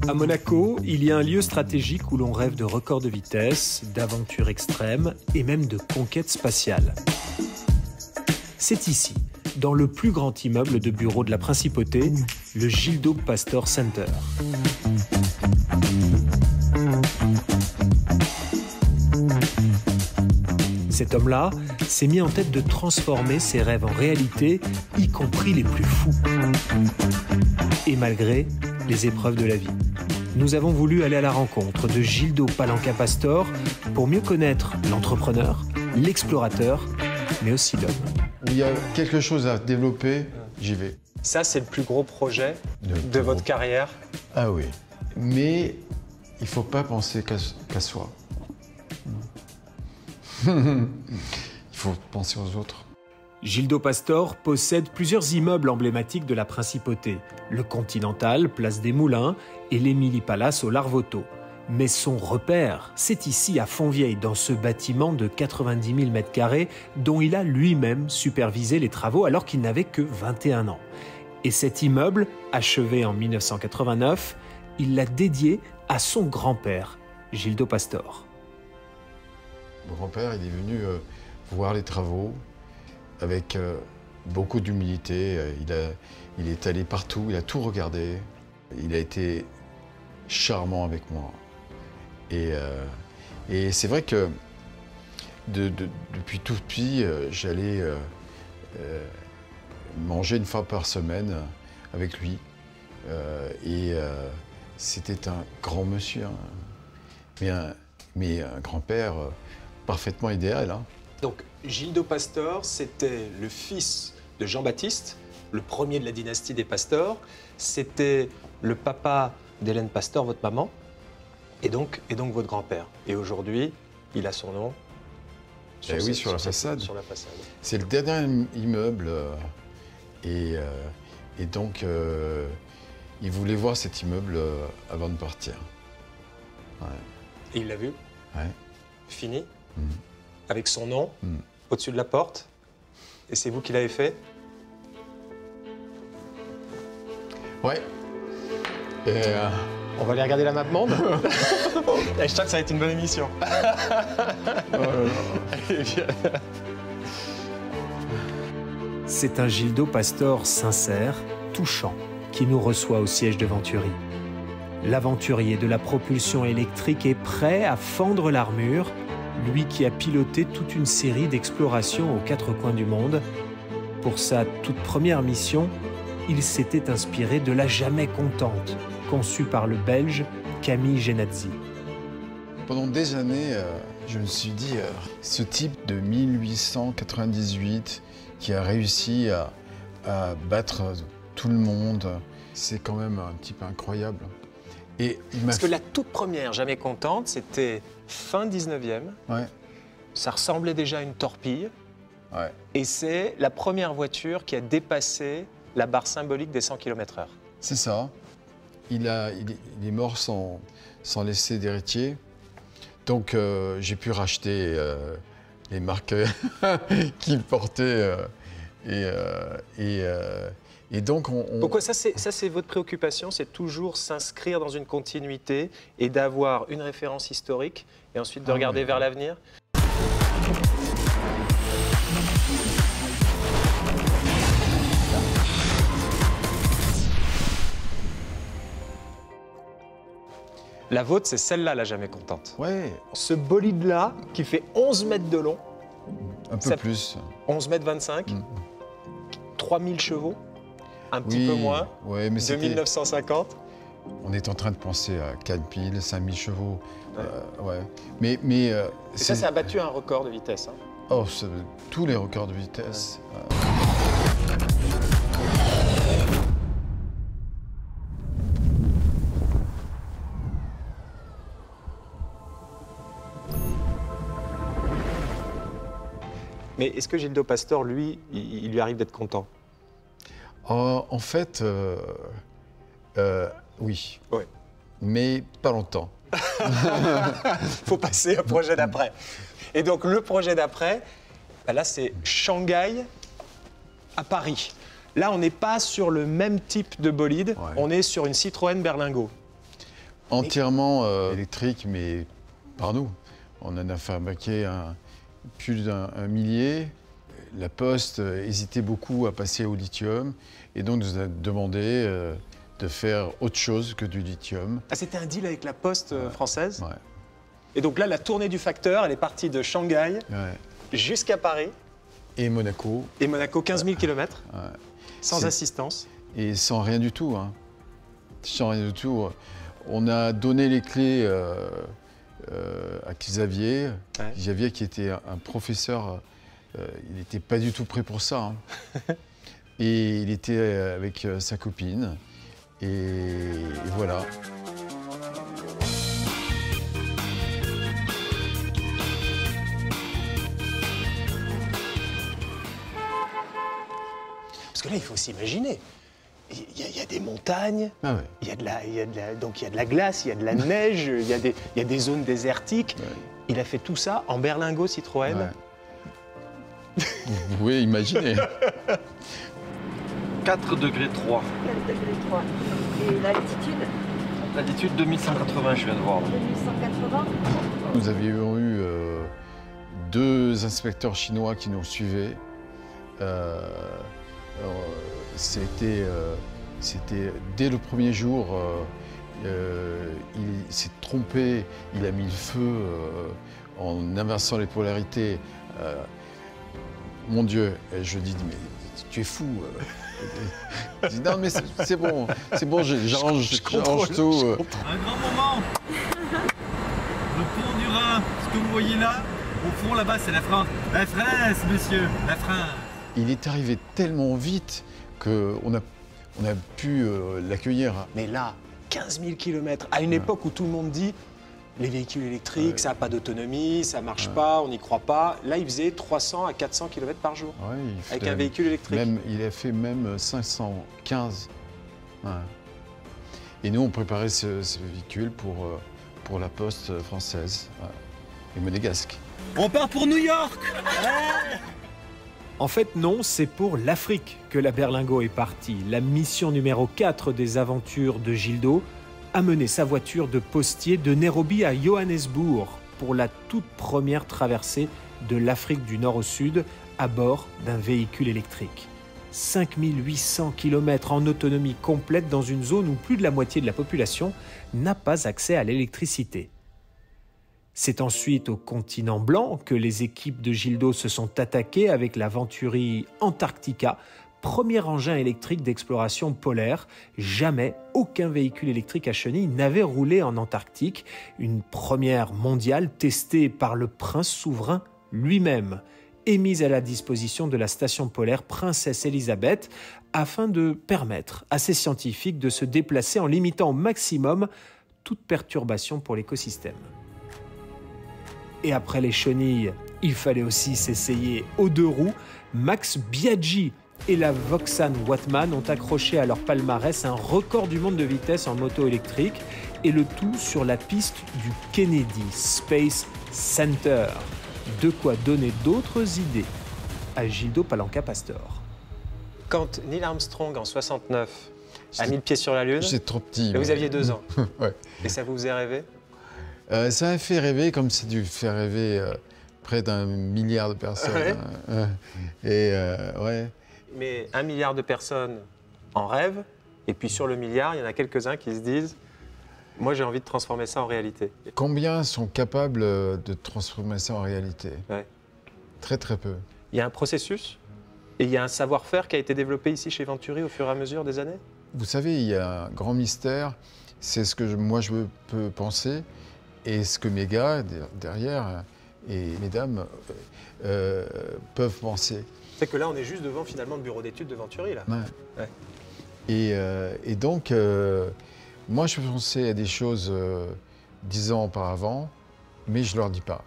À Monaco, il y a un lieu stratégique où l'on rêve de records de vitesse, d'aventures extrêmes et même de conquête spatiale. C'est ici, dans le plus grand immeuble de bureaux de la Principauté, le Gildo Pastor Center. Cet homme-là s'est mis en tête de transformer ses rêves en réalité, y compris les plus fous. Et malgré les épreuves de la vie. Nous avons voulu aller à la rencontre de Gildo Palanca Pastor pour mieux connaître l'entrepreneur, l'explorateur, mais aussi l'homme. Il y a quelque chose à développer, j'y vais. Ça, c'est le plus gros projet de votre carrière? Ah oui, mais il ne faut pas penser qu'à soi. Il faut penser aux autres. Gildo Pastor possède plusieurs immeubles emblématiques de la Principauté, le Continental, place des Moulins, et l'Emily Palace au Larvoto. Mais son repère, c'est ici à Fontvieille, dans ce bâtiment de 90 000 m², dont il a lui-même supervisé les travaux alors qu'il n'avait que 21 ans. Et cet immeuble, achevé en 1989, il l'a dédié à son grand-père, Gildo Pastor. Mon grand-père, il est venu voir les travaux avec beaucoup d'humilité. Il est allé partout, il a tout regardé. Il a été charmant avec moi. Et c'est vrai que depuis tout petit, j'allais manger une fois par semaine avec lui. C'était un grand monsieur, hein. mais un grand-père parfaitement idéal. Hein. Donc, Gildo Pastor, c'était le fils de Jean-Baptiste, le premier de la dynastie des Pastor. C'était le papa d'Hélène Pastor, votre maman, et donc votre grand-père. Et aujourd'hui, il a son nom sur la façade. Sur la façade. C'est le dernier immeuble. Et donc, il voulait voir cet immeuble avant de partir. Ouais. Et il l'a vu? Ouais. Fini? Avec son nom, au-dessus de la porte. Et c'est vous qui l'avez fait? Ouais. On va aller regarder la map monde. Je sens que ça va être une bonne émission. C'est un Gildo Pastor sincère, touchant, qui nous reçoit au siège de Venturi. L'aventurier de la propulsion électrique est prêt à fendre l'armure, lui qui a piloté toute une série d'explorations aux quatre coins du monde. Pour sa toute première mission, il s'était inspiré de la Jamais Contente, conçue par le Belge Camille Genazzi. Pendant des années, je me suis dit, ce type de 1898 qui a réussi à battre tout le monde, c'est quand même un type incroyable. Parce que la toute première Jamais Contente, c'était fin 19e. Ouais. Ça ressemblait déjà à une torpille. Ouais. Et c'est la première voiture qui a dépassé la barre symbolique des 100 km/h. C'est ça. Il est mort sans laisser d'héritier. Donc j'ai pu racheter les marques qu'il portait. Et donc Pourquoi ça c'est votre préoccupation, c'est toujours s'inscrire dans une continuité et d'avoir une référence historique et ensuite de regarder vers l'avenir? La vôtre, c'est celle-là, la Jamais Contente. Ouais. Ce bolide-là, qui fait 11 mètres de long. Un peu plus. 11 mètres 25. 3000 chevaux. Un petit peu moins. Ouais, mais 2950. On est en train de penser à 4000, 5000 chevaux. Ouais. Mais ça a battu un record de vitesse. Hein. Oh, tous les records de vitesse. Ouais. Mais est-ce que Gildo Pastor, lui, il lui arrive d'être content? En fait, oui. Ouais. Mais pas longtemps. Faut passer au projet d'après. Et donc, le projet d'après, là, c'est Shanghai à Paris. Là, on n'est pas sur le même type de bolide, on est sur une Citroën Berlingo. entièrement électrique, mais par nous. On en a fabriqué plus d'un millier. La Poste hésitait beaucoup à passer au lithium et donc nous a demandé de faire autre chose que du lithium. Ah, c'était un deal avec la Poste française. Ouais. Et donc là, la tournée du facteur, elle est partie de Shanghai jusqu'à Paris. Et Monaco. Et Monaco, 15 000 km, Ouais. sans assistance. Et sans rien du tout. Hein. Sans rien du tout. On a donné les clés à Xavier. Ouais. Xavier qui était un professeur, il n'était pas du tout prêt pour ça. Hein. Et il était avec sa copine. Et voilà. Parce que là, il faut s'imaginer. Il y a des montagnes, Ah ouais. il y a de la glace, il y a de la neige, il y a des zones désertiques. Ouais. Il a fait tout ça en berlingot Citroën. Ouais. Vous pouvez imaginer. 4 degrés 3. 4 degrés 3. Et l'altitude, L'altitude 2180, je viens de voir. 2180. Nous avions eu 2 inspecteurs chinois qui nous suivaient. C'était dès le premier jour, il s'est trompé, il a mis le feu en inversant les polarités. Mon Dieu, et je dis, mais tu es fou. Je dis, non mais c'est bon, j'arrange tout. Un grand moment. Le pont du Rhin, ce que vous voyez là, au fond là-bas c'est la France. La France, monsieur, la France. Il est arrivé tellement vite qu'on a pu l'accueillir. Mais là, 15 000 km, à une époque où tout le monde dit les véhicules électriques, ça n'a pas d'autonomie, ça ne marche pas, on n'y croit pas. Là, il faisait 300 à 400 km par jour Ouais, avec un véhicule électrique. Il a fait même 515. Ouais. Et nous, on préparait ce véhicule pour la Poste française et monégasque. On part pour New York. En fait, non, c'est pour l'Afrique que la Berlingot est partie. La mission numéro 4 des aventures de Gildo, amener sa voiture de postier de Nairobi à Johannesburg pour la toute première traversée de l'Afrique du Nord au Sud à bord d'un véhicule électrique. 5800 km en autonomie complète dans une zone où plus de la moitié de la population n'a pas accès à l'électricité. C'est ensuite au continent blanc que les équipes de Gildo se sont attaquées avec la Venturi Antarctica, premier engin électrique d'exploration polaire. Jamais aucun véhicule électrique à chenilles n'avait roulé en Antarctique, une première mondiale testée par le prince souverain lui-même et mise à la disposition de la station polaire Princesse Elisabeth afin de permettre à ces scientifiques de se déplacer en limitant au maximum toute perturbation pour l'écosystème. Et après les chenilles, il fallait aussi s'essayer aux 2 roues. Max Biaggi et la Vauxhall Wattman ont accroché à leur palmarès un record du monde de vitesse en moto électrique et le tout sur la piste du Kennedy Space Center. De quoi donner d'autres idées à Gildo Palanca-Pastor. Quand Neil Armstrong, en 69, a mis le pied sur la Lune, J'étais trop petit. et vous aviez 2 ans, Ouais. et ça vous faisait rêver? Ça a fait rêver, comme ça a dû faire rêver près d'1 milliard de personnes. Ouais. Mais 1 milliard de personnes en rêvent, et puis sur le milliard, il y en a quelques-uns qui se disent « Moi, j'ai envie de transformer ça en réalité. Combien sont capables de transformer ça en réalité? Ouais. Très très peu. » Il y a un processus, et il y a un savoir-faire qui a été développé ici chez Venturi au fur et à mesure des années? Vous savez, il y a un grand mystère, c'est ce que moi je peux penser, et ce que mes gars derrière, et mesdames, peuvent penser. C'est que là, on est juste devant finalement le bureau d'études de Venturi, là. Ouais. Ouais. Et donc, moi je pensais à des choses 10 ans auparavant, mais je ne leur dis pas.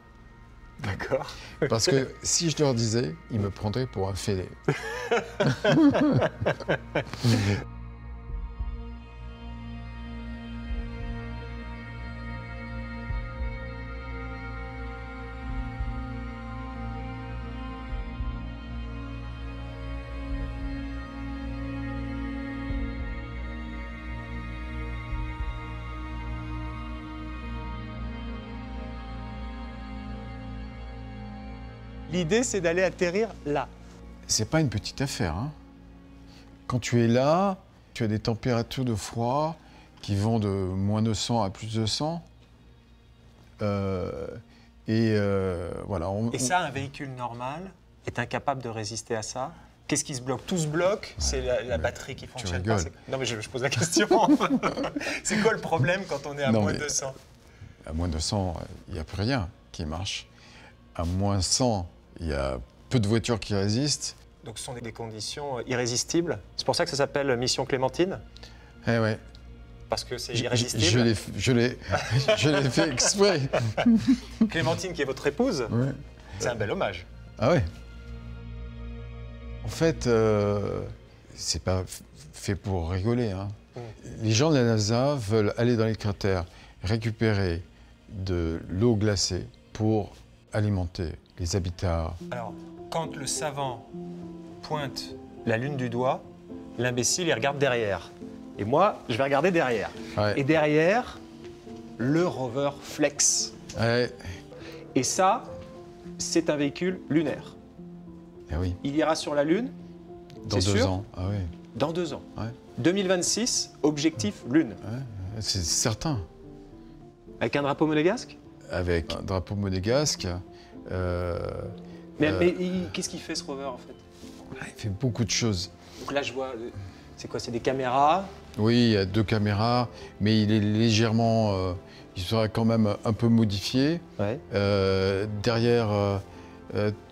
D'accord. Parce que si je leur disais, ils me prendraient pour un fêlé. L'idée, c'est d'aller atterrir là. C'est pas une petite affaire, hein. Quand tu es là, tu as des températures de froid qui vont de moins 200 à plus de 100. Voilà. Et ça, un véhicule normal est incapable de résister à ça. Qu'est-ce qui se bloque? Tout se bloque, c'est la batterie qui fonctionne pas. Non mais je pose la question. C'est quoi le problème quand on est à moins 200? À moins 200, il n'y a plus rien qui marche. À moins 100, il y a peu de voitures qui résistent. Donc ce sont des conditions irrésistibles. C'est pour ça que ça s'appelle Mission Clémentine? Eh ouais. Parce que c'est irrésistible. Je l'ai fait exprès. Clémentine, qui est votre épouse, Ouais. c'est un bel hommage. Ah ouais. En fait, c'est pas fait pour rigoler, hein. Les gens de la NASA veulent aller dans les cratères, récupérer de l'eau glacée pour alimenter les habitats. Alors, quand le savant pointe la Lune du doigt, l'imbécile, il regarde derrière. Et moi, je vais regarder derrière. Ouais. Et derrière, le rover Flex. Ouais. Et ça, c'est un véhicule lunaire. Eh oui. Il ira sur la Lune, Dans c'est 2 sûr, ans. Ah ouais. dans 2 ans. Ouais. 2026, objectif Lune. Ouais. C'est certain. Avec un drapeau monégasque? Avec un drapeau monégasque. Mais qu'est-ce qu'il fait ce rover en fait? Il fait beaucoup de choses. Donc là, je vois, c'est quoi? C'est des caméras? Oui, il y a 2 caméras, mais il est légèrement. Il sera quand même un peu modifié. Ouais. Derrière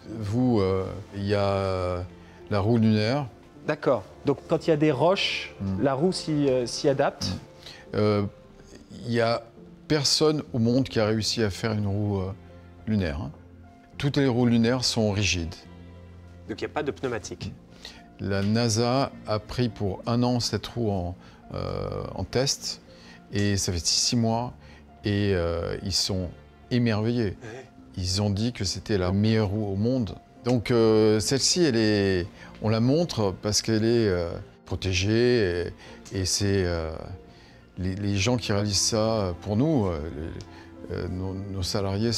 vous, il y a la roue lunaire. D'accord. Donc quand il y a des roches, la roue s'y adapte. Il n'y a personne au monde qui a réussi à faire une roue lunaire, hein. Toutes les roues lunaires sont rigides. Donc il n'y a pas de pneumatique. La NASA a pris pour 1 an cette roue en test, et ça fait 6 mois, et ils sont émerveillés. Ils ont dit que c'était la meilleure roue au monde. Donc celle-ci, on la montre parce qu'elle est protégée, et c'est les gens qui réalisent ça pour nous, nos salariés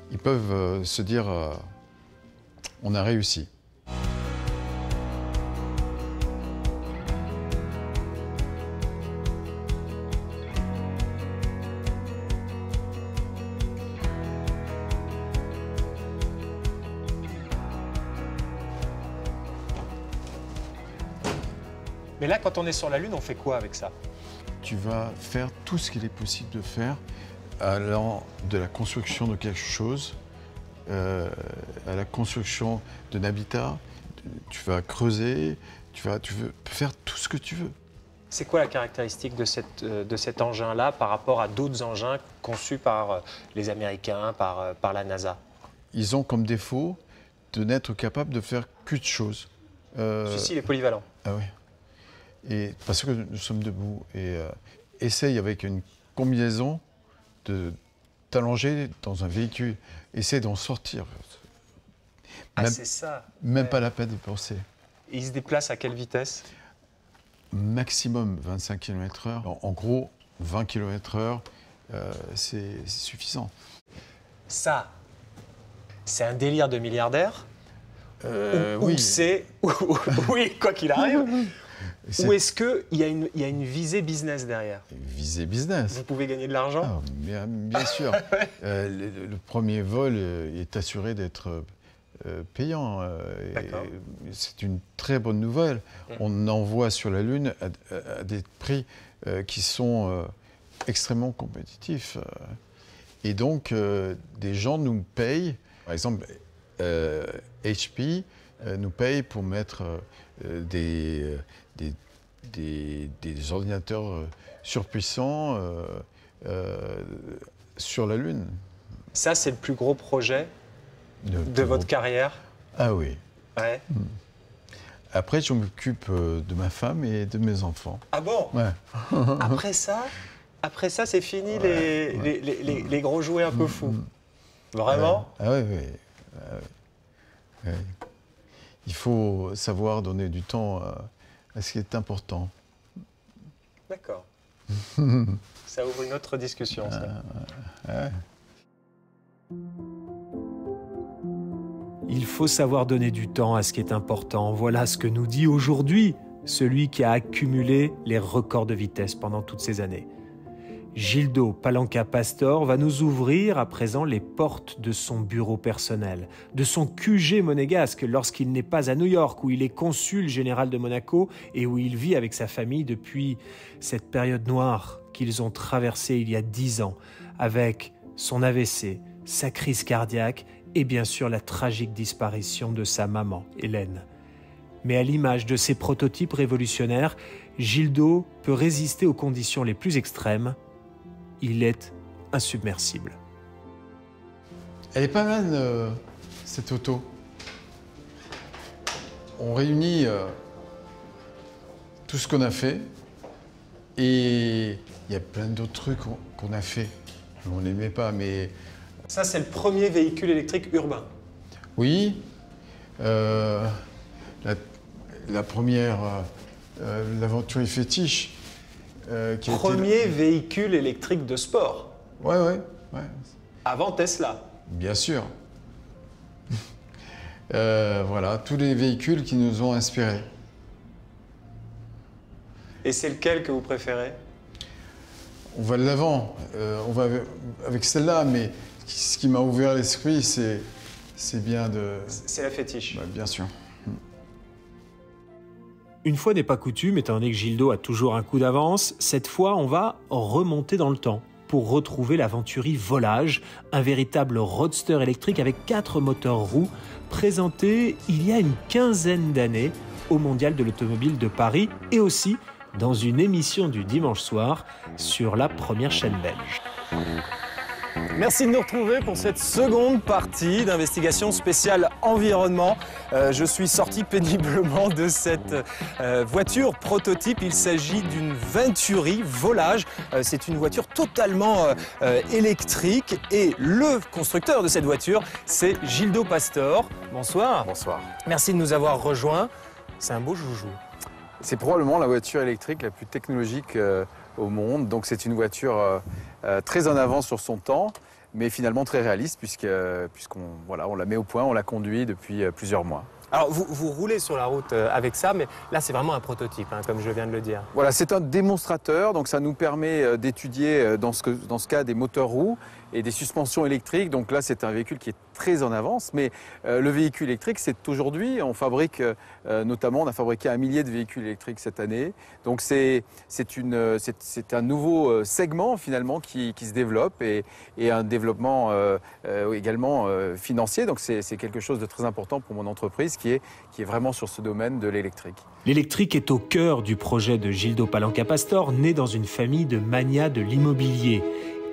ils peuvent se dire on a réussi. Mais là, quand on est sur la Lune, on fait quoi avec ça? Tu vas faire tout ce qu'il est possible de faire, allant de la construction de quelque chose à la construction d'un habitat. Tu vas creuser, tu veux faire tout ce que tu veux. C'est quoi la caractéristique de cet engin-là par rapport à d'autres engins conçus par les Américains, par la NASA? Ils ont comme défaut de n'être capables de faire qu'une chose. Celui-ci, il est polyvalent. Ah oui. Et parce que nous sommes debout, et essaye avec une combinaison de t'allonger dans un véhicule, essaye d'en sortir. Ah, c'est ça. Même pas la peine de penser. Et il se déplace à quelle vitesse? Maximum 25 km/h. En gros, 20 km/h, c'est suffisant. Ça, c'est un délire de milliardaire? Oui. Oui, quoi qu'il arrive. Ou est-ce qu'il y a une visée business derrière? Visée business. Vous pouvez gagner de l'argent? Ah, bien sûr. Le premier vol est assuré d'être payant. C'est une très bonne nouvelle. On envoie sur la Lune à des prix qui sont extrêmement compétitifs. Et donc, des gens nous payent. Par exemple, HP nous paye pour mettre des ordinateurs surpuissants sur la Lune. Ça, c'est le plus gros projet de votre carrière? Ah oui. Ouais. Après, je m'occupe de ma femme et de mes enfants. Ah bon? Ouais. Après ça, c'est fini les gros jouets un peu fous. Vraiment? Ah oui, oui. Ouais. Il faut savoir donner du temps à ce qui est important. D'accord. Ça ouvre une autre discussion, ça. Ouais. Il faut savoir donner du temps à ce qui est important. Voilà ce que nous dit aujourd'hui celui qui a accumulé les records de vitesse pendant toutes ces années. Gildo Palanca Pastor va nous ouvrir à présent les portes de son bureau personnel, de son QG monégasque lorsqu'il n'est pas à New York, où il est consul général de Monaco et où il vit avec sa famille depuis cette période noire qu'ils ont traversée il y a 10 ans, avec son AVC, sa crise cardiaque et bien sûr la tragique disparition de sa maman, Hélène. Mais à l'image de ces prototypes révolutionnaires, Gildo peut résister aux conditions les plus extrêmes. Il est insubmersible. Elle est pas mal, cette auto. On réunit tout ce qu'on a fait et il y a plein d'autres trucs qu'on a fait. On n'aimait pas, mais... Ça, c'est le premier véhicule électrique urbain. Oui. La première, l'aventure fétiche. Premier véhicule électrique de sport. Ouais. Avant Tesla. Bien sûr. Voilà, tous les véhicules qui nous ont inspirés. Et c'est lequel que vous préférez? On va de l'avant. On va avec celle-là, mais ce qui m'a ouvert l'esprit, c'est bien de... C'est la fétiche. Ouais, bien sûr. Une fois n'est pas coutume, étant donné que Gildo a toujours un coup d'avance, cette fois on va remonter dans le temps pour retrouver l'Aventuri Volage, un véritable roadster électrique avec 4 moteurs roues, présenté il y a une quinzaine d'années au Mondial de l'Automobile de Paris et aussi dans une émission du dimanche soir sur la première chaîne belge. Merci de nous retrouver pour cette seconde partie d'investigation spéciale environnement. Je suis sorti péniblement de cette voiture prototype. Il s'agit d'une Venturi Volage. C'est une voiture totalement électrique et le constructeur de cette voiture, c'est Gildo Pastor. Bonsoir. Bonsoir. Merci de nous avoir rejoints. C'est un beau joujou. C'est probablement la voiture électrique la plus technologique au monde. Donc c'est une voiture très en avance sur son temps, mais finalement très réaliste puisqu'on la met au point, on la conduit depuis plusieurs mois. Alors vous roulez sur la route avec ça, mais là c'est vraiment un prototype, comme je viens de le dire. Voilà, c'est un démonstrateur, donc ça nous permet d'étudier dans ce cas des moteurs roues et des suspensions électriques. Donc là c'est un véhicule qui est très en avance, mais le véhicule électrique, c'est aujourd'hui, on fabrique notamment, on a fabriqué 1 millier de véhicules électriques cette année. Donc c'est un nouveau segment finalement qui se développe et un développement également financier. Donc c'est quelque chose de très important pour mon entreprise qui est vraiment sur ce domaine de l'électrique. L'électrique est au cœur du projet de Gildo Palanca Pastor, né dans une famille de magnats de l'immobilier.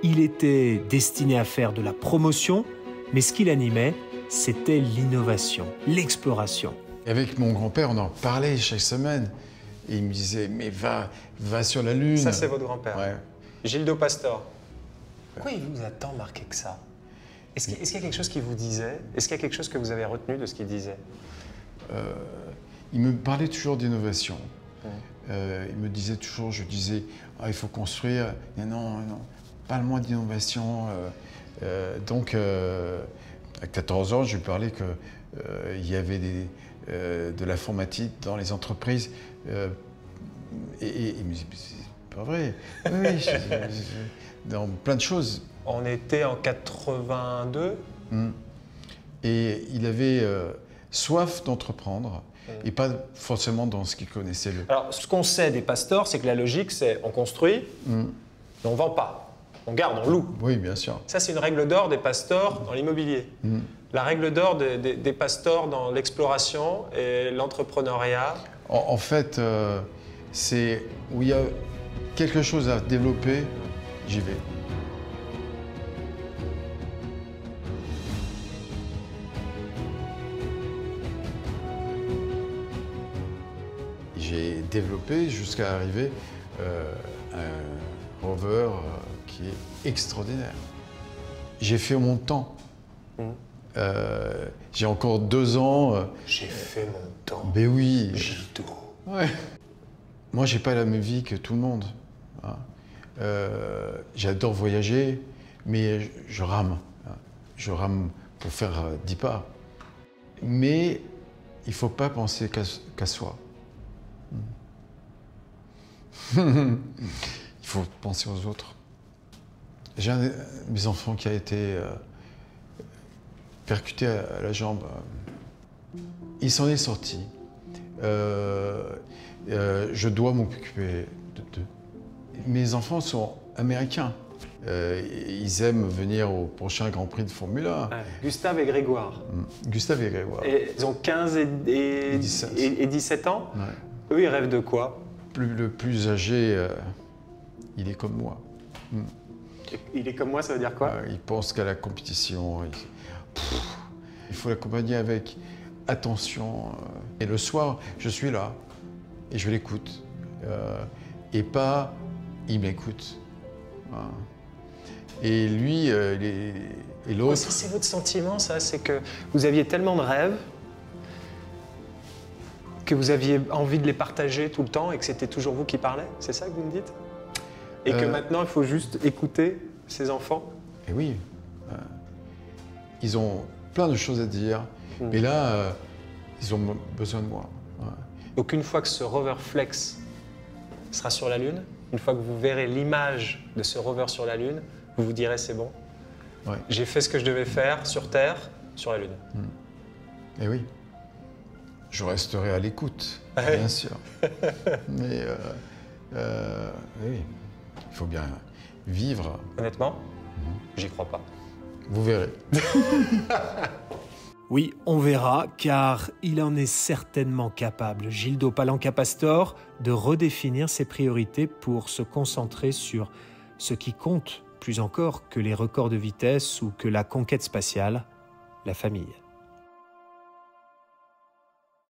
Il était destiné à faire de la promotion, mais ce qui l'animait, c'était l'innovation, l'exploration. Avec mon grand-père, on en parlait chaque semaine. Et il me disait, mais va sur la Lune. Ça, c'est votre grand-père. Ouais. Gildo Pastor. Pourquoi il vous a tant marqué que ça? Est-ce qu'il y a quelque chose qu'il vous disait? Est-ce qu'il y a quelque chose que vous avez retenu de ce qu'il disait? Il me parlait toujours d'innovation. Il me disait toujours, je disais, il faut construire. Mais non, parle-moi d'innovation. Donc, à 14 ans, je lui parlais qu'il y avait de l'informatique dans les entreprises. Et il me disait, c'est pas vrai. Oui, dans plein de choses. On était en 82. Et il avait soif d'entreprendre. Et pas forcément dans ce qu'il connaissait. Alors, ce qu'on sait des pastors, c'est que la logique, c'est on construit, mais on ne vend pas. On garde, on loue. Oui, bien sûr. Ça, c'est une règle d'or des pastors dans l'immobilier. La règle d'or des pastors dans l'exploration et l'entrepreneuriat. En fait, c'est où il y a quelque chose à développer, j'y vais. J'ai développé jusqu'à arriver à un rover qui est extraordinaire. J'ai fait mon temps. J'ai encore 2 ans. J'ai fait mon temps. Ben oui. Gildo. Ouais. Moi, j'ai pas la même vie que tout le monde. J'adore voyager, mais je rame. Je rame pour faire 10 pas. Mais il ne faut pas penser qu'à soi. Il faut penser aux autres. J'ai un de mes enfants qui a été percuté à la jambe. Il s'en est sorti. Je dois m'occuper d'eux. Mes enfants sont américains. Ils aiment venir au prochain Grand Prix de Formule 1. Ouais. Gustave et Grégoire. Gustave et Grégoire. Et ils ont 15 et 17 ans. Ouais. Eux, ils rêvent de quoi? Le plus âgé, il est comme moi. Il est comme moi, ça veut dire quoi? Il pense qu'à la compétition. Il faut l'accompagner avec attention. Et le soir, je suis là et je l'écoute. Et pas, il m'écoute. Voilà. Et lui, et l'autre... Si c'est votre sentiment, ça, c'est que vous aviez tellement de rêves que vous aviez envie de les partager tout le temps et que c'était toujours vous qui parlez? C'est ça que vous me dites? Et que maintenant, il faut juste écouter ces enfants? Et oui. Ils ont plein de choses à dire, mais là, ils ont besoin de moi. Ouais. Donc une fois que ce rover Flex sera sur la Lune, une fois que vous verrez l'image de ce rover sur la Lune, vous vous direz c'est bon, ouais. J'ai fait ce que je devais faire sur Terre, sur la Lune. Et oui, je resterai à l'écoute, bien sûr. Mais oui, il faut bien vivre. Honnêtement, j'y crois pas. Vous verrez. Oui, on verra, car il en est certainement capable, Gildo Palanca-Pastor, de redéfinir ses priorités pour se concentrer sur ce qui compte plus encore que les records de vitesse ou que la conquête spatiale, la famille.